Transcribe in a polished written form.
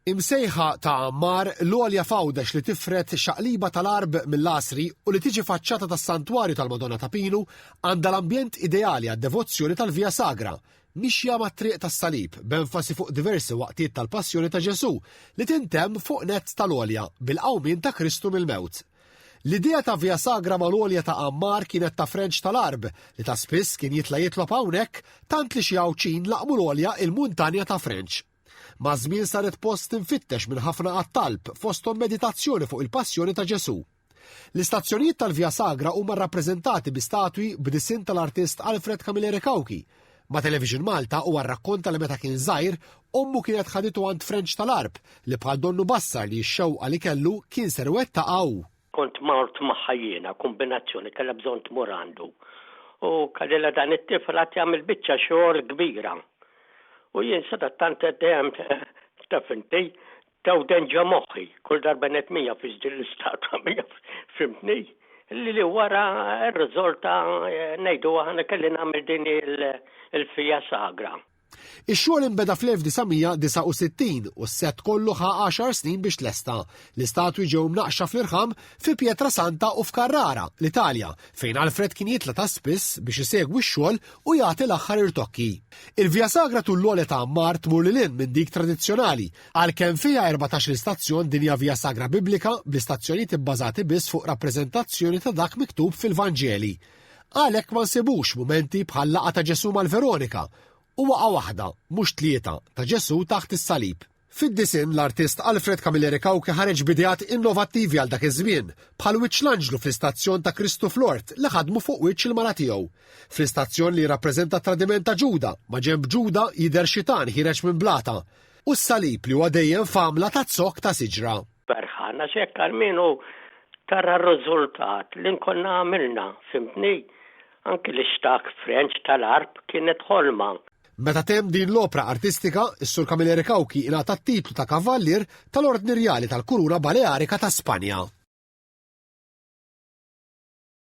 Imsejħa ta' Ammar l-għolja fawdex li tifret xaqliba tal-arb mill-Asri u li tiġi faċċata tas-santwarju tal-Madonna ta' Pinu għandha l-ambjent ideali għad-devozzjoni tal-Via Sagra, mixja mat-triq tas-salib b'enfasi fuq diversi waqtijiet tal-Passjoni ta' Ġesu li tintemm fuq nett tal-għolja bil-qawmien ta' Kristu mill-mewt. L-idea ta' Via Sagra mal-għolja ta' Ammar kienet ta' French tal-arb li ta' spiss kien jitlob hawnhekk tant li xi għawċin laqmu l-għolja il-muntanja ta' French. Ma' żmien saret post tinfittex minn ħafna għat-talb fosthom meditazzjoni fuq il-Passjoni ta' Ġesu. L-istazzjonijiet tal-Via Sagra huma rrappreżentati bi statwi b'disin tal-artist Alfred Camilleri Cauchi. Ma' Television Malta huwa rrakkonta li meta kien żgħir ommu kienet ħaditu għand French tal-arb li bħal donnu bassar li x-xewqa li kellu kien serwetta qaww. Kont mort magħha jiena kombinazzjoni kellha bżonn tmur għandu. U kellha dan it-tifla jagħmel biċċa xogħol kbira. U jien sadattant għaddejjem tafinti taw denġa moħħi, kull darba net mija fi ġdil l-istatwa mija fimtni. Li wara r-riżolta ngħidu aħna kelli nagħmel din il-Via Sagra. Ix-xogħol inbeda fl-1969 u s-set kollu ħa 10 snin biex tlesta. L-istatwi ġew mnaqxa fl-irħam fi Pietra Santa u f'Carrara, l-Italja, fejn Alfred kien jitla ta' spiss biex isegwi x-xogħol u jagħti l-aħħar irtokki. Il-Via Sagra tul l-għolja ta' Ammar tmur lil hinn minn dik tradizzjonali, għalkemm fiha 14 istazzjon din hija Via Sagra Biblika bl-istazzjonijiet ibbażati biss fuq rappreżentazzjoni ta' dak miktub fil-Vanġeli. Għalhekk ma nsibux mumenti bħal laqgħa ta' Ġesu mal-Veronika u waqa' waħda, mhux tlieta, ta' Ġesu taħt is-salib. Fid-disin l-artist Alfred Camilleri Cauchi ħareġ bidejat innovattivi għal dak iż-żmien, bħal wiċċ l-Anġlu fl-istazzjon ta' Kristu Flort li ħadmu fuq wiċċ il-mara tiegħu. Fl-istazzjon li rappreżenta tradiment ta' Ġuda, ma' ġenb Ġuda jidher xitan ħireġ minn blata. U s-salib li huwa dejjem famla ta' zokk ta' siġra. Berħana xekk għalminu tara r-riżultat li nkonna għamilna, fimtni, anke l-ixtak French tal-arb kienet ħolma. Meta temm din l-opra artistika, is-Sur Camilleri Cauchi ingħata t-titlu ta' Kavallier tal-Ordni Rjali tal-Kuruna Balearika ta' Spanja.